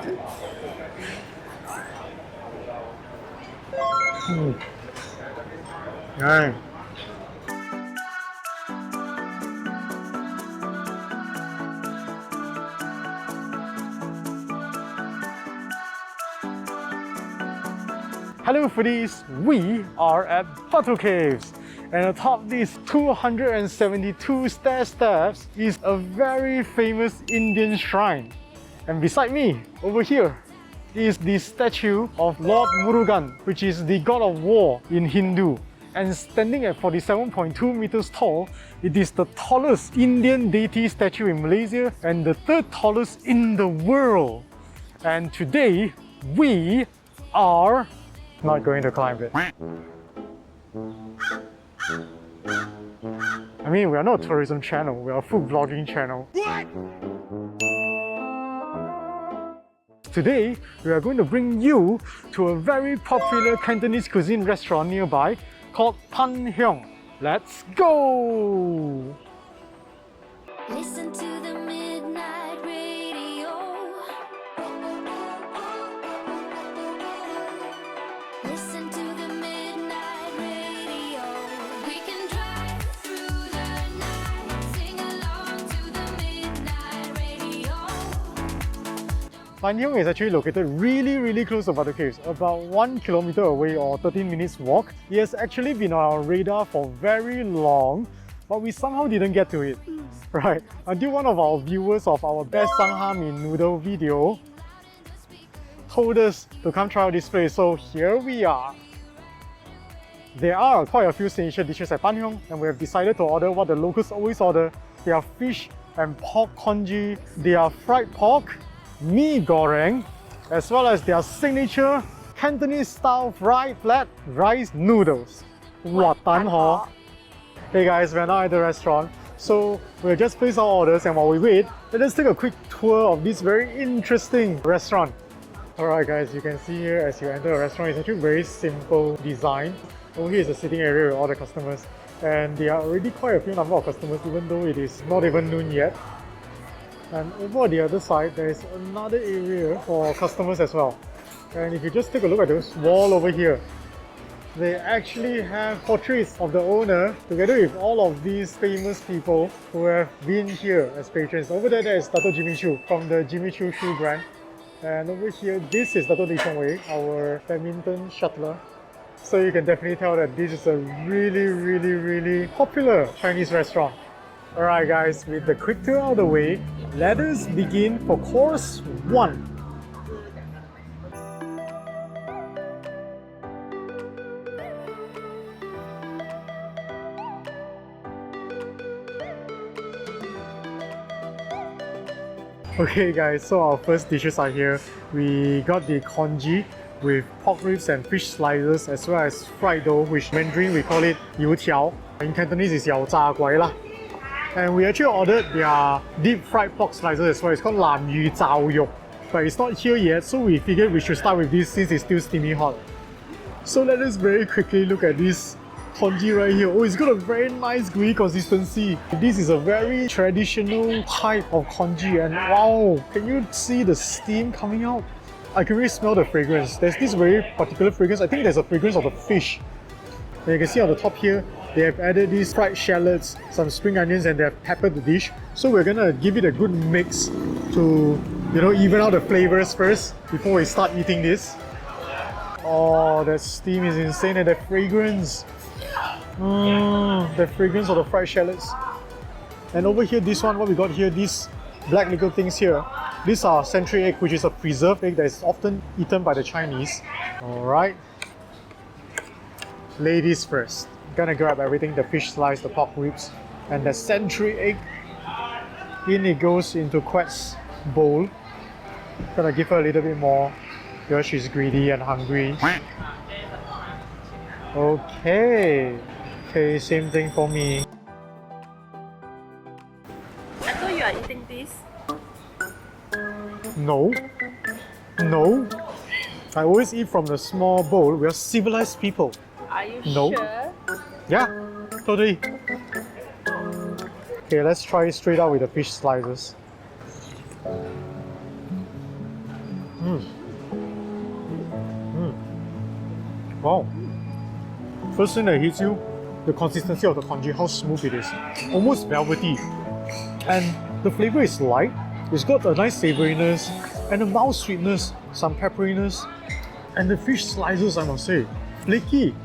Right. Hello foodies, we are at Batu Caves, and atop these 272 stair steps is a very famous Indian shrine. And beside me, over here, is the statue of Lord Murugan, which is the god of war in Hindu. And standing at 47.2 meters tall, it is the tallest Indian deity statue in Malaysia and the third tallest in the world. And today, we are not going to climb it. I mean, we are not a tourism channel, we are a food vlogging channel. Today, we are going to bring you to a very popular Cantonese cuisine restaurant nearby called Pan Heong. Let's go! Listen to the midnight radio. Listen to the midnight radio. We can drive through the night, sing along to the midnight radio. Pan Heong is actually located really close to Batu Caves, about 1 kilometer away or 13 minutes walk. It has actually been on our radar for very long, but we somehow didn't get to it. Right, until one of our viewers of our best Sangha Min noodle video told us to come try out this place, so here we are. There are quite a few signature dishes at Pan Heong, and we have decided to order what the locals always order. They are fish and pork congee, they are fried pork, Mee Goreng, as well as their signature Cantonese style fried flat rice noodles, Wat Tan Hor. Hey guys, we're now at the restaurant, so we'll just place our orders, and while we wait, let us take a quick tour of this very interesting restaurant. Alright guys, you can see here as you enter the restaurant, it's actually very simple design. Over here is a sitting area with all the customers, and there are already quite a few number of customers even though it is not even noon yet. And over on the other side, there is another area for customers as well. And if you just take a look at this wall over here, they actually have portraits of the owner together with all of these famous people who have been here as patrons. Over there, there is Dato Jimmy Choo from the Jimmy Choo shoe brand. And over here, this is Dato Lee Chong Wei, our badminton shuttler. So you can definitely tell that this is a really popular Chinese restaurant. Alright guys, with the quick tour out of the way, let us begin for course 1. Okay guys, so our first dishes are here. We got the congee with pork ribs and fish slices, as well as fried dough, which in Mandarin we call it 油条. In Cantonese it's 油炸鬼啦. And we actually ordered their deep fried pork slices as well. It's called Lamy Tower, but it's not here yet, so we figured we should start with this since it's still steamy hot. So let us very quickly look at this congee right here. Oh, it's got a very nice gooey consistency. This is a very traditional type of congee, and wow, can you see the steam coming out? I can really smell the fragrance. There's this very particular fragrance. I think there's a fragrance of the fish. And you can see on the top here, they have added these fried shallots, some spring onions, and they have peppered the dish. So we're gonna give it a good mix to, even out the flavors first before we start eating this. Oh, that steam is insane, and the fragrance. The fragrance of the fried shallots. And over here, this one, what we got here, these black little things here, these are century egg, which is a preserved egg that is often eaten by the Chinese. Alright. Ladies first. Gonna grab everything, the fish slice, the pork ribs, and the century egg. In it goes into Quet's bowl. Gonna give her a little bit more because she's greedy and hungry. Okay, same thing for me. I thought you are eating this. No. I always eat from the small bowl. We are civilized people. Are you No. sure? Yeah, totally. Okay, let's try it straight out with the fish slices. Mm. Mm. Wow. First thing that hits you, the consistency of the congee, how smooth it is. Almost velvety. And the flavor is light. It's got a nice savouriness and a mild sweetness, some pepperiness. And the fish slices, I must say, flaky.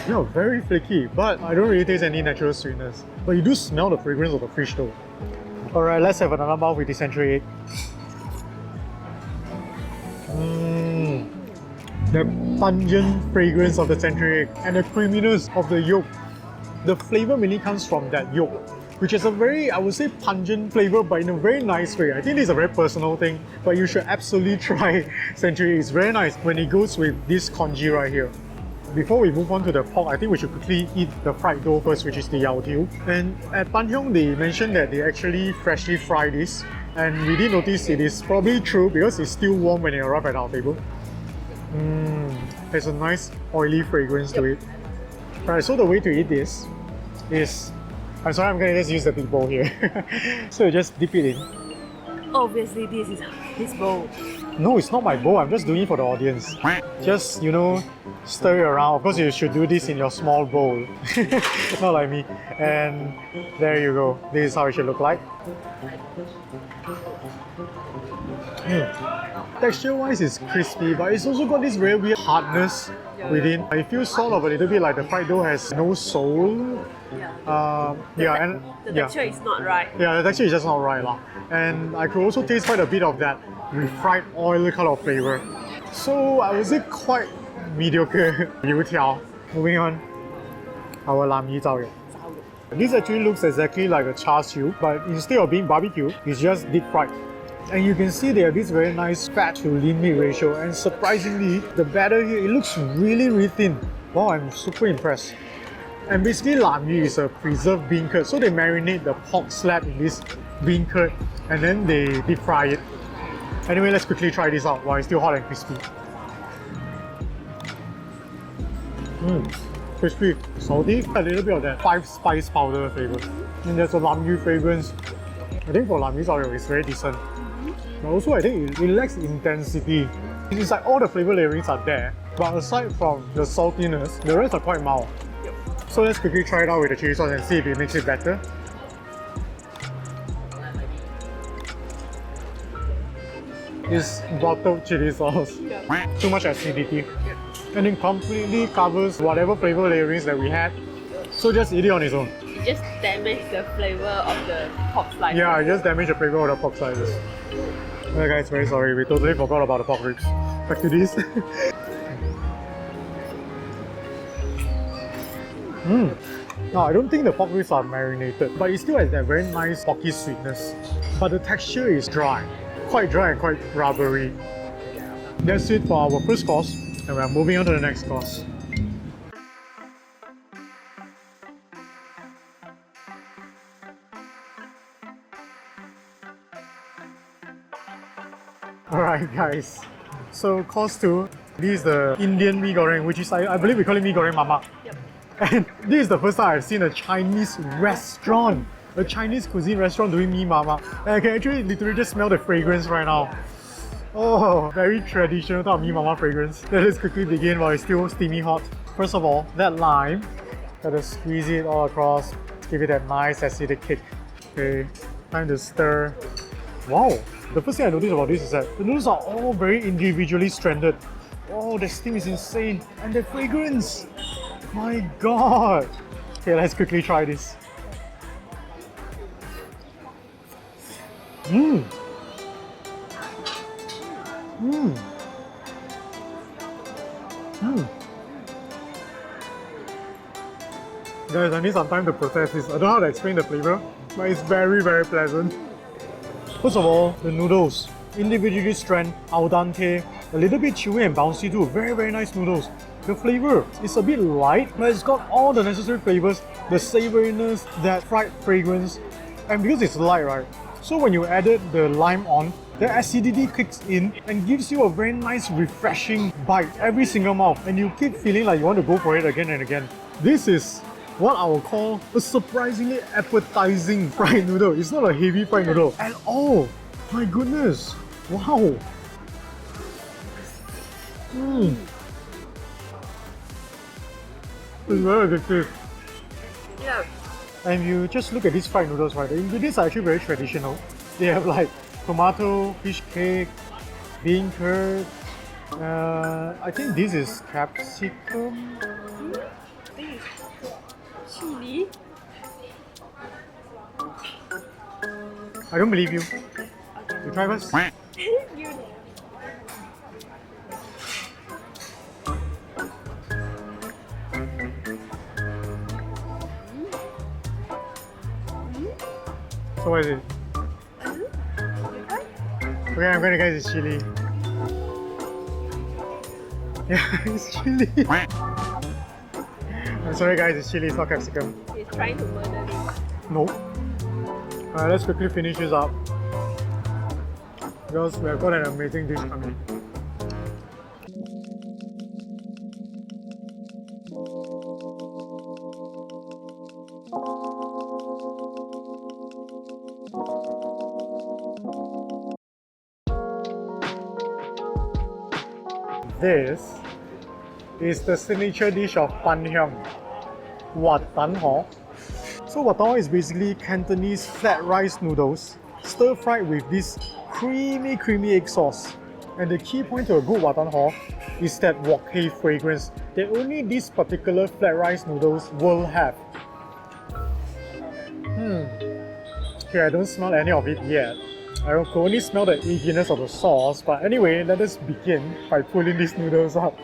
Yeah, very flaky, but I don't really taste any natural sweetness. But you do smell the fragrance of the fish though. Alright, let's have another mouth with the century egg. The pungent fragrance of the century egg and the creaminess of the yolk. The flavor mainly comes from that yolk, which is a very, I would say, pungent flavor, but in a very nice way. I think this is a very personal thing, but you should absolutely try century egg. It's very nice when it goes with this congee right here. Before we move on to the pork, I think we should quickly eat the fried dough first, which is the yao tiao. And at Pan Heong, they mentioned that they actually freshly fry this. And we did notice it is probably true because it's still warm when it arrives at our table. There's a nice oily fragrance to it. Right, so the way to eat this is... I'm sorry, I'm gonna just use the big bowl here. So you just dip it in. Obviously, this is his bowl. No, it's not my bowl. I'm just doing it for the audience. Just, you know, stir it around. Of course, you should do this in your small bowl. Not like me. And there you go. This is how it should look like. Texture-wise, it's crispy, but it's also got this very weird hardness within. It feels sort of a little bit like the fried dough has no soul. The texture is not right. Yeah, the texture is just not right lah. And I could also taste quite a bit of that refried oil kind of flavor. So I would say quite mediocre. 油条. Moving on, our Lamy Tower. This actually looks exactly like a char siu, but instead of being barbecue, it's just deep fried. And you can see they have this very nice fat to lean meat ratio, and surprisingly, the batter here, it looks really, really thin. Wow, I'm super impressed. And basically, lamy is a preserved bean curd, so they marinate the pork slab in this bean curd, and then they deep fry it. Anyway, let's quickly try this out while it's still hot and crispy. Crispy, salty, a little bit of that 5-spice powder flavor. And there's a lamy fragrance. I think for lamy sour, it's very decent. But also, I think it lacks intensity. It's like all the flavor layerings are there, but aside from the saltiness, the rest are quite mild. So let's quickly try it out with the chili sauce and see if it makes it better. It's bottled chili sauce. Too much acidity. And it completely covers whatever flavor layerings that we had. So just eat it on its own. It just damaged the flavor of the pork slice. Yeah, I just damaged the flavor of the pork slices. Okay guys, very sorry, we totally forgot about the pork ribs. Back to this. Now, I don't think the pork ribs are marinated, but it still has that very nice porky sweetness. But the texture is dry. Quite dry and quite rubbery. That's it for our first course, and we're moving on to the next course. Alright guys, so course 2, this is the Indian Mee Goreng, which is, I believe we call it Mee Goreng Mamak. Yep. And this is the first time I've seen a Chinese restaurant, a Chinese cuisine restaurant doing Mee Mamak. And I can actually literally just smell the fragrance right now. Oh, very traditional type of Mee Mamak fragrance. Let us quickly begin while it's still steamy hot. First of all, that lime, gotta squeeze it all across, give it that nice acidic kick. Okay, time to stir. Wow! The first thing I noticed about this is that the noodles are all very individually stranded. Oh, the steam is insane. And the fragrance! My god! Okay, let's quickly try this. Guys, I need some time to process this. I don't know how to explain the flavor, but it's very, very pleasant. First of all, the noodles. Individually strand, al dente, a little bit chewy and bouncy too. Very, very nice noodles. The flavor is a bit light, but it's got all the necessary flavors, the savouriness, that fried fragrance, and because it's light, right? So when you added the lime on, the acidity kicks in and gives you a very nice, refreshing bite every single mouth, and you keep feeling like you want to go for it again and again. This is what I will call a surprisingly appetizing fried noodle. It's not a heavy fried noodle at all. My goodness, wow. Mmm. It's very addictive. Yeah. And you just look at these fried noodles, right? The ingredients are actually very traditional. They have like tomato, fish cake, bean curd. I think this is capsicum. This chili. I don't believe you. You try first. You. So what is it? Okay, I'm gonna guess it's chili. Yeah, it's chili. I'm sorry guys, it's chili, it's not capsicum. He's trying to murder me. No. Alright, let's quickly finish this up. Because we have got an amazing dish coming. This is the signature dish of Pan Heong, Wat Tan Hor. So Wat Tan Hor is basically Cantonese flat rice noodles, stir fried with this creamy egg sauce. And the key point to a good Wat Tan Hor is that wok hei fragrance that only these particular flat rice noodles will have. Okay, I don't smell any of it yet. I can only smell the egginess of the sauce, but anyway, let us begin by pulling these noodles up.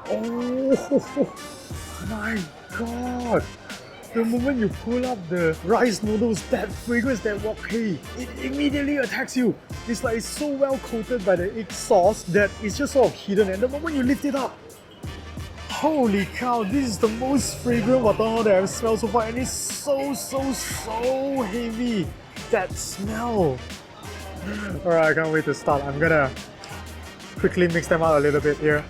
Oh my god! The moment you pull up the rice noodles, that fragrance, that wok hei, it immediately attacks you. It's like it's so well coated by the egg sauce that it's just sort of hidden, and the moment you lift it up, holy cow, this is the most fragrant Wat Tan Hor that I've smelled so far, and it's so heavy. That smell. Alright, I can't wait to start. I'm gonna quickly mix them out a little bit here.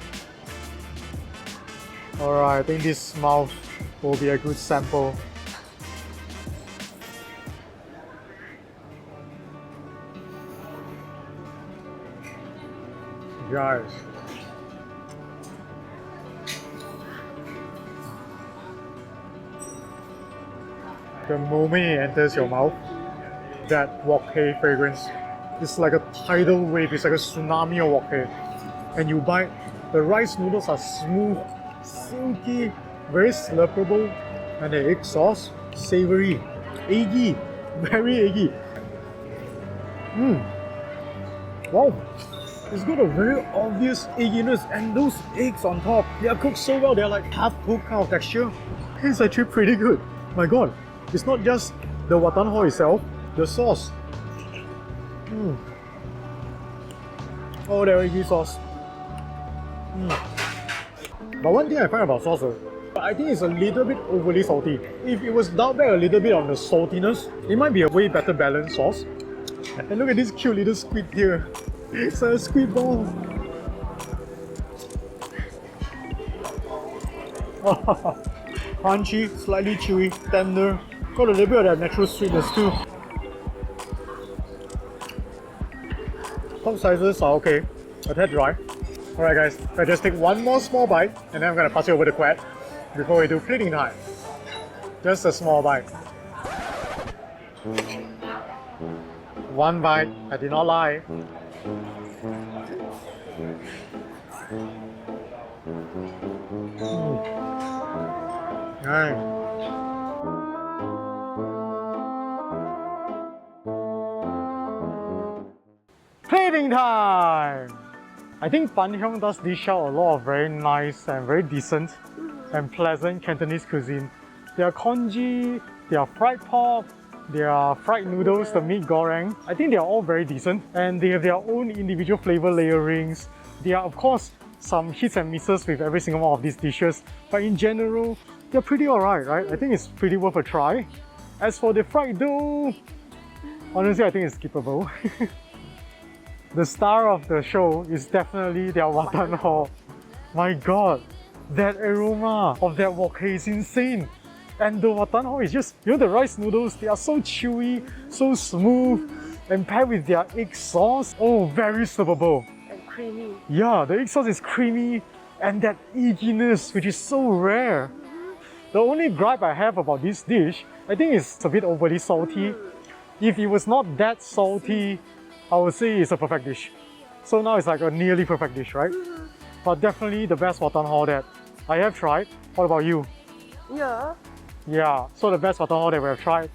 Alright, I think this mouth will be a good sample. Guys, the moment it enters your mouth, that wok hei fragrance, it's like a tidal wave, it's like a tsunami of wok hei. And you bite, the rice noodles are smooth, silky, very slurpable, and the egg sauce, savory, eggy, very eggy. Wow, it's got a very obvious egginess, and those eggs on top, they are cooked so well, they're like half cooked kind of texture. It's actually pretty good. My god, it's not just the Wat Tan Hor itself, the sauce. Oh, the eggy sauce. But one thing I find about sauce, I think it's a little bit overly salty. If it was dialed back a little bit on the saltiness, it might be a way better balanced sauce. And look at this cute little squid here. It's a squid ball. Crunchy, slightly chewy, tender. Got a little bit of that natural sweetness too. Top sizes are okay, a tad dry. Alright guys, I just take one more small bite and then I'm gonna pass it over to Quad before we do plating time. Just a small bite. One bite, I did not lie. Nice. Plating time! I think Pan Heong does dish out a lot of very nice and very decent and pleasant Cantonese cuisine. Their congee, their fried pork, their fried noodles, the Mee Goreng, I think they are all very decent and they have their own individual flavor layerings. There are of course some hits and misses with every single one of these dishes, but in general, they're pretty alright, right? I think it's pretty worth a try. As for the fried dough, honestly I think it's skippable. The star of the show is definitely their Wat Tan Hor. My god, that aroma of that wok hei is insane. And the Wat Tan Hor is just, you know, the rice noodles, they are so chewy, so smooth. and paired with their egg sauce. Oh, very slurpable. And creamy. Yeah, the egg sauce is creamy and that egginess, which is so rare. The only gripe I have about this dish, I think it's a bit overly salty. If it was not that salty, I would say it's a perfect dish. So now it's like a nearly perfect dish, right? But definitely the best Wat Tan Hor that I have tried. What about you? Yeah. Yeah, so the best Wat Tan Hor that we have tried.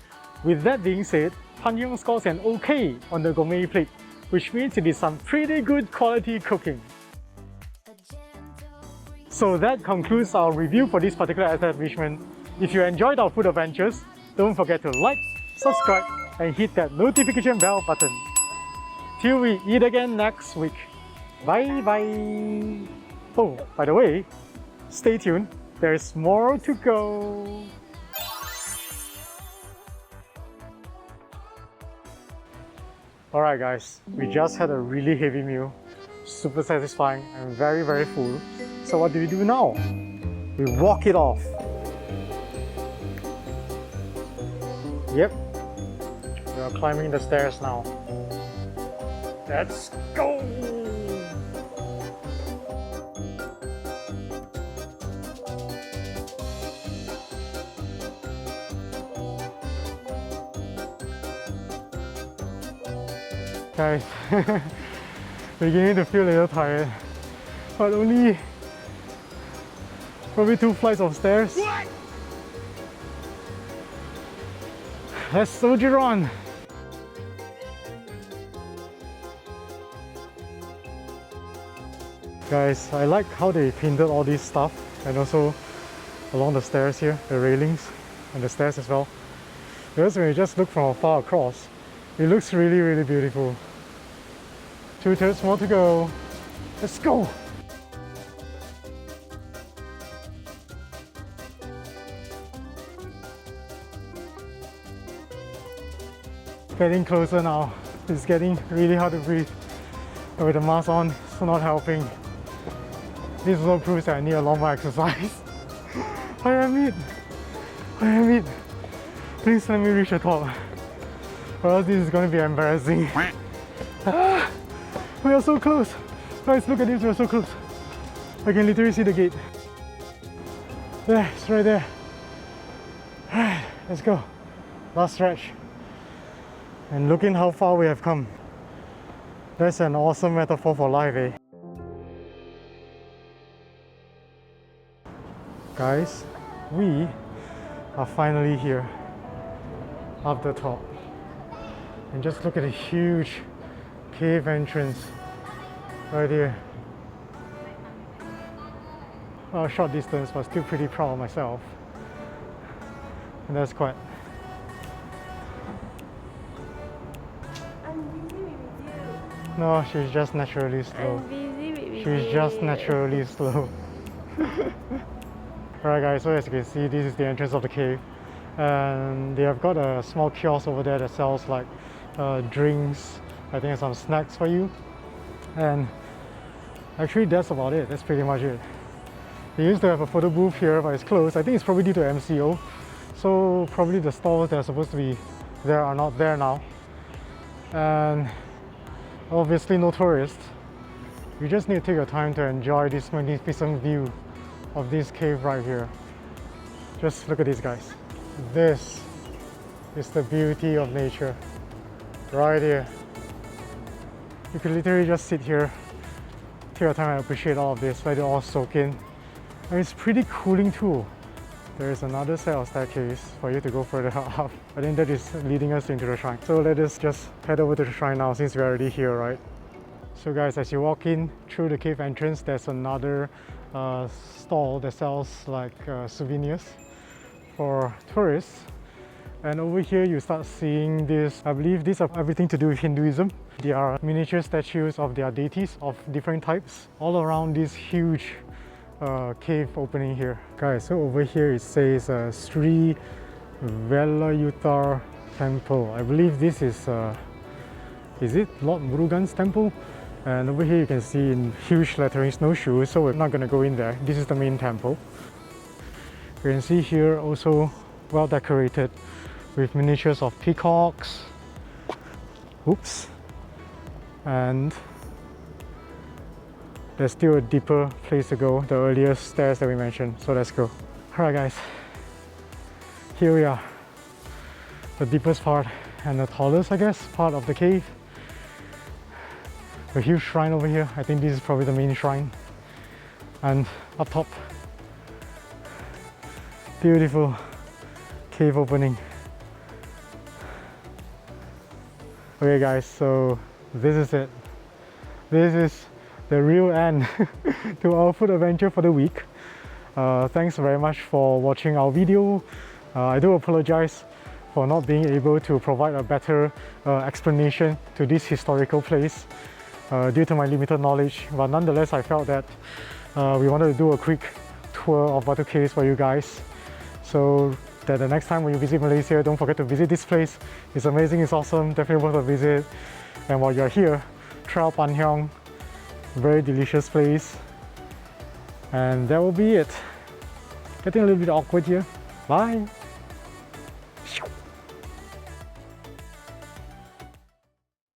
With that being said, Pan Heong scores an OK on the Gourmet Plate, which means it is some pretty good quality cooking. So that concludes our review for this particular establishment. If you enjoyed our food adventures, don't forget to like, subscribe, and hit that notification bell button. Till we eat again next week. Bye bye. Oh, by the way, stay tuned. There's more to go. Alright guys, we just had a really heavy meal. Super satisfying and very, very full. So what do we do now? We walk it off. Yep, we are climbing the stairs now. Let's go! Guys, beginning to feel a little tired, but only probably 2 flights of stairs. What? Let's soldier on. Guys, I like how they painted all this stuff and also along the stairs here, the railings and the stairs as well. Because when you just look from afar across, it looks really, really beautiful. 2/3 more to go. Let's go! Getting closer now. It's getting really hard to breathe. And with the mask on, it's not helping. This also proves that I need a lot more exercise. I am it! I am it! Please let me reach the top. Or else this is going to be embarrassing. Ah, we are so close! Guys, look at this, we are so close. I can literally see the gate. There, it's right there. Alright, let's go. Last stretch. And looking how far we have come. That's an awesome metaphor for life, eh? Guys, we are finally here. Up the top. And just look at the huge cave entrance right here. A short distance, but still pretty proud of myself. And that's quite. I'm busy with you. No, she's just naturally slow. I'm busy with you. She's just naturally slow. Alright guys, so as you can see, this is the entrance of the cave. And they have got a small kiosk over there that sells like drinks, I think some snacks for you. And actually that's about it, that's pretty much it. They used to have a photo booth here, but it's closed. I think it's probably due to MCO. So probably the stalls that are supposed to be there are not there now. And obviously no tourists. You just need to take your time to enjoy this magnificent view of this cave right here. Just look at these guys. This is the beauty of nature right here. You could literally just sit here, take your time and appreciate all of this, let it all soak in. And it's pretty cooling too. There is another set of staircase for you to go further up. I think that is leading us into the shrine. So let us just head over to the shrine now since we're already here, right? So guys, as you walk in through the cave entrance, there's another stall that sells like souvenirs for tourists. And over here you start seeing this, I believe these are everything to do with Hinduism. They are miniature statues of their deities of different types all around this huge cave opening here. Guys, so over here it says Sri Velayuthar Temple. I believe this is it Lord Murugan's temple? And over here you can see in huge lettering snowshoes, so we're not going to go in there. This is the main temple. You can see here also well decorated with miniatures of peacocks Oops. And there's still a deeper place to go, the earlier stairs that we mentioned. So let's go. Alright guys, here we are. The deepest part and the tallest, I guess, part of the cave. A huge shrine over here. I think this is probably the main shrine. And up top, beautiful cave opening. Okay guys, so this is it. This is the real end to our food adventure for the week. Thanks very much for watching our video. I do apologize for not being able to provide a better explanation to this historical place due to my limited knowledge, but nonetheless I felt that we wanted to do a quick tour of Batu Caves for you guys, so that the next time when you visit Malaysia, don't forget to visit this place. It's amazing, it's awesome, definitely worth a visit. And while you're here, try out Pan Heong, very delicious place. And that will be it. Getting a little bit awkward here. Bye!